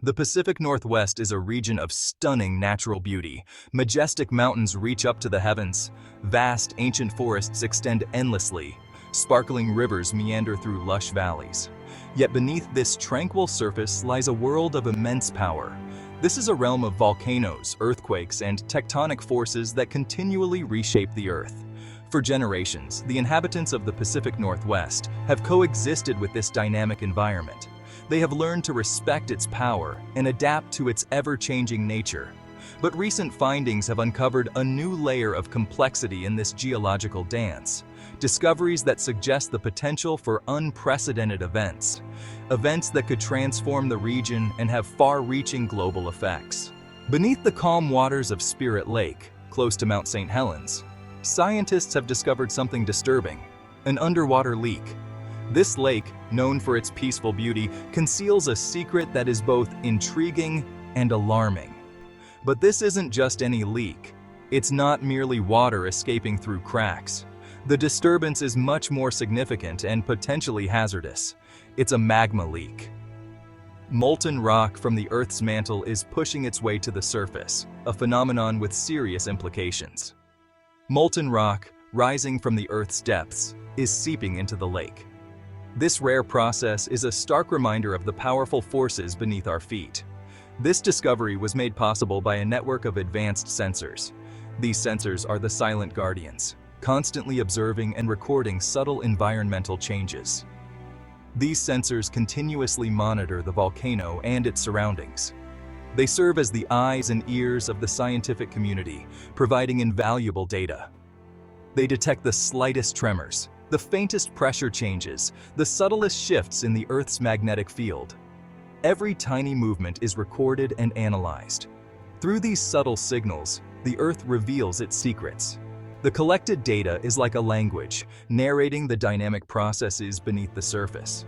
The Pacific Northwest is a region of stunning natural beauty. Majestic mountains reach up to the heavens. Vast, ancient forests extend endlessly. Sparkling rivers meander through lush valleys. Yet beneath this tranquil surface lies a world of immense power. This is a realm of volcanoes, earthquakes, and tectonic forces that continually reshape the Earth. For generations, the inhabitants of the Pacific Northwest have coexisted with this dynamic environment. They have learned to respect its power and adapt to its ever-changing nature. But recent findings have uncovered a new layer of complexity in this geological dance. Discoveries that suggest the potential for unprecedented events. Events that could transform the region and have far-reaching global effects. Beneath the calm waters of Spirit Lake, close to Mount St. Helens, scientists have discovered something disturbing: an underwater leak. This lake, known for its peaceful beauty, conceals a secret that is both intriguing and alarming. But this isn't just any leak. It's not merely water escaping through cracks. The disturbance is much more significant and potentially hazardous. It's a magma leak. Molten rock from the Earth's mantle is pushing its way to the surface, a phenomenon with serious implications. Molten rock, rising from the Earth's depths, is seeping into the lake. This rare process is a stark reminder of the powerful forces beneath our feet. This discovery was made possible by a network of advanced sensors. These sensors are the silent guardians, constantly observing and recording subtle environmental changes. These sensors continuously monitor the volcano and its surroundings. They serve as the eyes and ears of the scientific community, providing invaluable data. They detect the slightest tremors, the faintest pressure changes, the subtlest shifts in the Earth's magnetic field. Every tiny movement is recorded and analyzed. Through these subtle signals, the Earth reveals its secrets. The collected data is like a language, narrating the dynamic processes beneath the surface.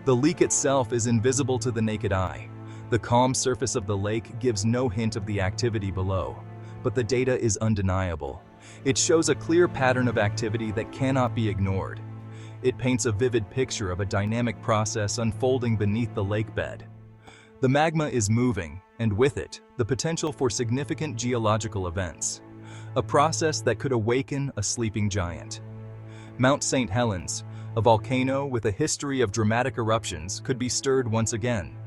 The leak itself is invisible to the naked eye. The calm surface of the lake gives no hint of the activity below, but the data is undeniable. It shows a clear pattern of activity that cannot be ignored. It paints a vivid picture of a dynamic process unfolding beneath the lake bed. The magma is moving, and with it, the potential for significant geological events. A process that could awaken a sleeping giant. Mount St. Helens, a volcano with a history of dramatic eruptions, could be stirred once again.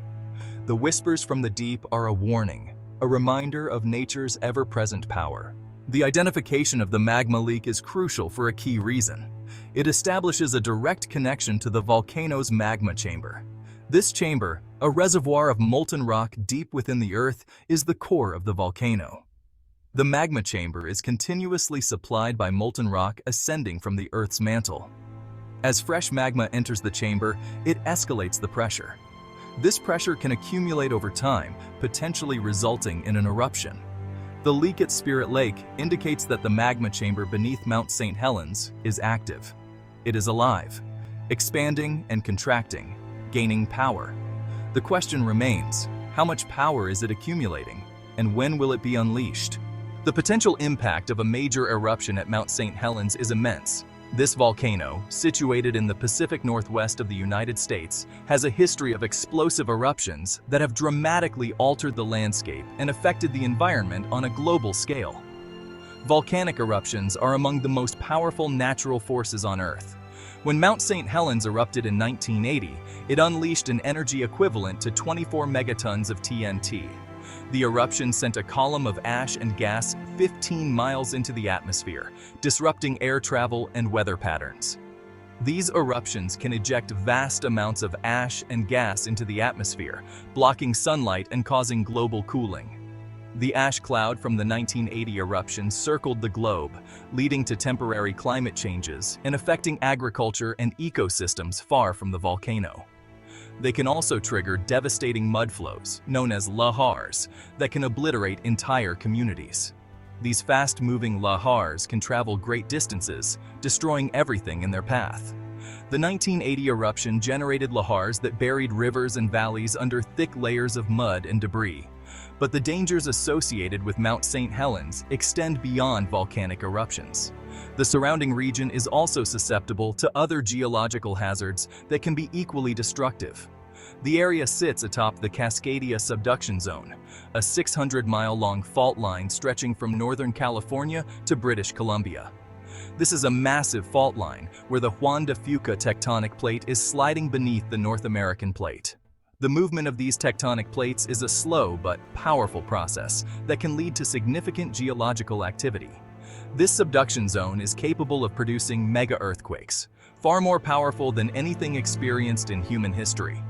The whispers from the deep are a warning, a reminder of nature's ever-present power. The identification of the magma leak is crucial for a key reason. It establishes a direct connection to the volcano's magma chamber. This chamber, a reservoir of molten rock deep within the Earth, is the core of the volcano. The magma chamber is continuously supplied by molten rock ascending from the Earth's mantle. As fresh magma enters the chamber, it escalates the pressure. This pressure can accumulate over time, potentially resulting in an eruption. The leak at Spirit Lake indicates that the magma chamber beneath Mount St. Helens is active. It is alive, expanding and contracting, gaining power. The question remains, how much power is it accumulating, and when will it be unleashed? The potential impact of a major eruption at Mount St. Helens is immense. This volcano, situated in the Pacific Northwest of the United States, has a history of explosive eruptions that have dramatically altered the landscape and affected the environment on a global scale. Volcanic eruptions are among the most powerful natural forces on Earth. When Mount St. Helens erupted in 1980, it unleashed an energy equivalent to 24 megatons of TNT. The eruption sent a column of ash and gas 15 miles into the atmosphere, disrupting air travel and weather patterns. These eruptions can eject vast amounts of ash and gas into the atmosphere, blocking sunlight and causing global cooling. The ash cloud from the 1980 eruption circled the globe, leading to temporary climate changes and affecting agriculture and ecosystems far from the volcano. They can also trigger devastating mudflows, known as lahars, that can obliterate entire communities. These fast-moving lahars can travel great distances, destroying everything in their path. The 1980 eruption generated lahars that buried rivers and valleys under thick layers of mud and debris. But the dangers associated with Mount St. Helens extend beyond volcanic eruptions. The surrounding region is also susceptible to other geological hazards that can be equally destructive. The area sits atop the Cascadia subduction zone, a 600-mile-long fault line stretching from Northern California to British Columbia. This is a massive fault line where the Juan de Fuca tectonic plate is sliding beneath the North American plate. The movement of these tectonic plates is a slow but powerful process that can lead to significant geological activity. This subduction zone is capable of producing mega-earthquakes, far more powerful than anything experienced in human history.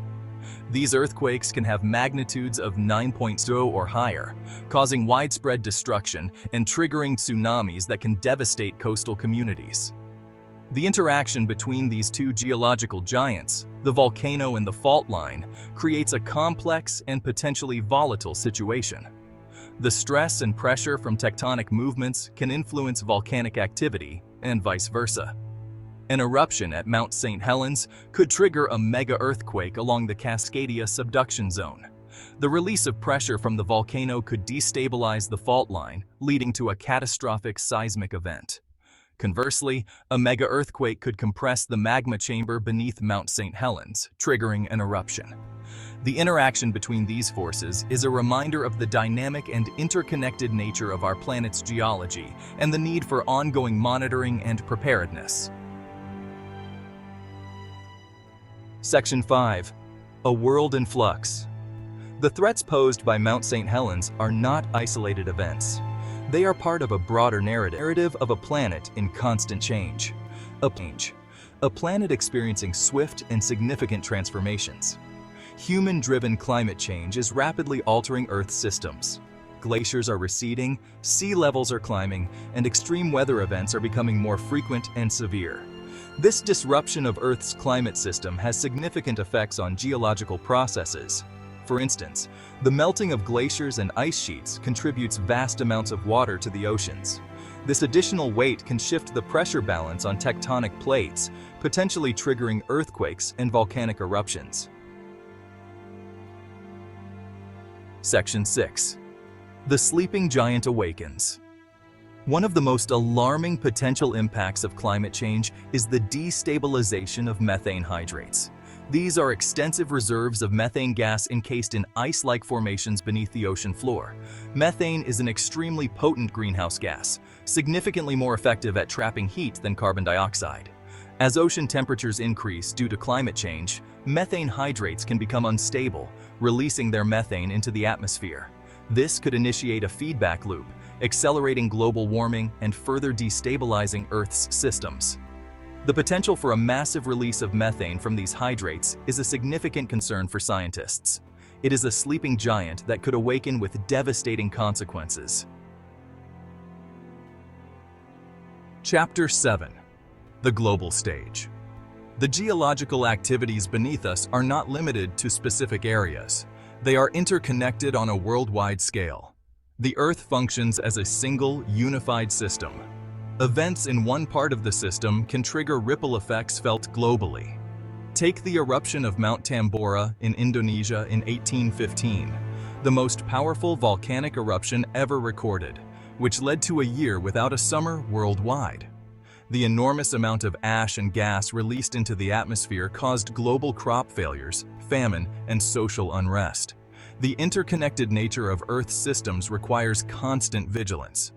These earthquakes can have magnitudes of 9.0 or higher, causing widespread destruction and triggering tsunamis that can devastate coastal communities. The interaction between these two geological giants, the volcano and the fault line, creates a complex and potentially volatile situation. The stress and pressure from tectonic movements can influence volcanic activity, and vice versa. An eruption at Mount St. Helens could trigger a mega-earthquake along the Cascadia subduction zone. The release of pressure from the volcano could destabilize the fault line, leading to a catastrophic seismic event. Conversely, a mega-earthquake could compress the magma chamber beneath Mount St. Helens, triggering an eruption. The interaction between these forces is a reminder of the dynamic and interconnected nature of our planet's geology and the need for ongoing monitoring and preparedness. Section 5. A world in flux. The threats posed by Mount St. Helens are not isolated events. They are part of a broader narrative of a planet in constant change. A planet experiencing swift and significant transformations. Human-driven climate change is rapidly altering Earth's systems. Glaciers are receding, sea levels are climbing, and extreme weather events are becoming more frequent and severe. This disruption of Earth's climate system has significant effects on geological processes. For instance, the melting of glaciers and ice sheets contributes vast amounts of water to the oceans. This additional weight can shift the pressure balance on tectonic plates, potentially triggering earthquakes and volcanic eruptions. Section 6. The sleeping giant awakens. One of the most alarming potential impacts of climate change is the destabilization of methane hydrates. These are extensive reserves of methane gas encased in ice-like formations beneath the ocean floor. Methane is an extremely potent greenhouse gas, significantly more effective at trapping heat than carbon dioxide. As ocean temperatures increase due to climate change, methane hydrates can become unstable, releasing their methane into the atmosphere. This could initiate a feedback loop, accelerating global warming and further destabilizing Earth's systems. The potential for a massive release of methane from these hydrates is a significant concern for scientists. It is a sleeping giant that could awaken with devastating consequences. Chapter 7. The global stage. The geological activities beneath us are not limited to specific areas. They are interconnected on a worldwide scale. The Earth functions as a single, unified system. Events in one part of the system can trigger ripple effects felt globally. Take the eruption of Mount Tambora in Indonesia in 1815, the most powerful volcanic eruption ever recorded, which led to a year without a summer worldwide. The enormous amount of ash and gas released into the atmosphere caused global crop failures, famine, and social unrest. The interconnected nature of Earth's systems requires constant vigilance.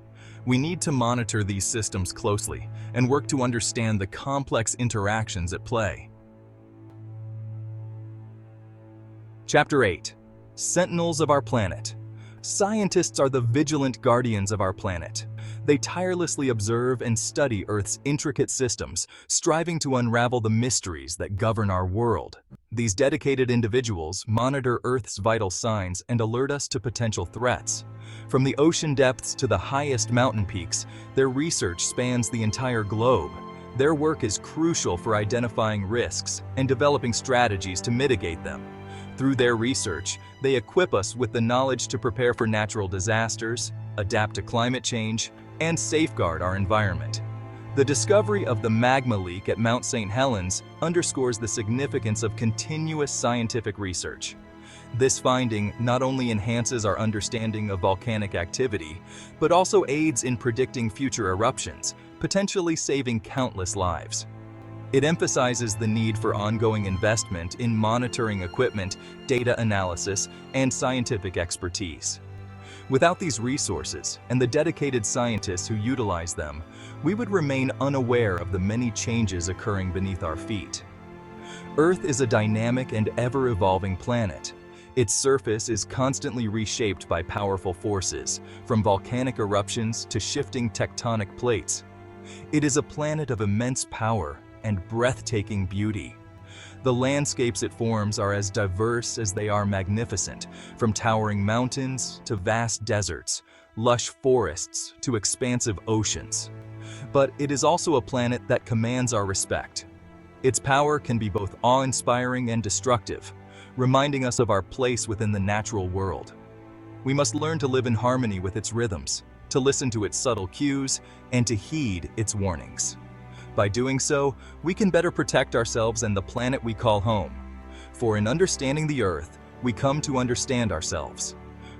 We need to monitor these systems closely and work to understand the complex interactions at play. Chapter 8. Sentinels of our planet. Scientists are the vigilant guardians of our planet. They tirelessly observe and study Earth's intricate systems, striving to unravel the mysteries that govern our world. These dedicated individuals monitor Earth's vital signs and alert us to potential threats. From the ocean depths to the highest mountain peaks, their research spans the entire globe. Their work is crucial for identifying risks and developing strategies to mitigate them. Through their research, they equip us with the knowledge to prepare for natural disasters, adapt to climate change, and safeguard our environment. The discovery of the magma leak at Mount St. Helens underscores the significance of continuous scientific research. This finding not only enhances our understanding of volcanic activity, but also aids in predicting future eruptions, potentially saving countless lives. It emphasizes the need for ongoing investment in monitoring equipment, data analysis, and scientific expertise. Without these resources and the dedicated scientists who utilize them, we would remain unaware of the many changes occurring beneath our feet. Earth is a dynamic and ever-evolving planet. Its surface is constantly reshaped by powerful forces, from volcanic eruptions to shifting tectonic plates. It is a planet of immense power and breathtaking beauty. The landscapes it forms are as diverse as they are magnificent, from towering mountains to vast deserts, lush forests to expansive oceans. But it is also a planet that commands our respect. Its power can be both awe-inspiring and destructive, reminding us of our place within the natural world. We must learn to live in harmony with its rhythms, to listen to its subtle cues, and to heed its warnings. By doing so, we can better protect ourselves and the planet we call home. For in understanding the Earth, we come to understand ourselves.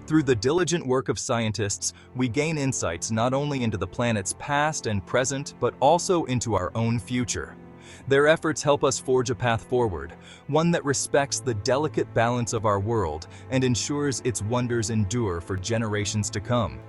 Through the diligent work of scientists, we gain insights not only into the planet's past and present, but also into our own future. Their efforts help us forge a path forward, one that respects the delicate balance of our world and ensures its wonders endure for generations to come.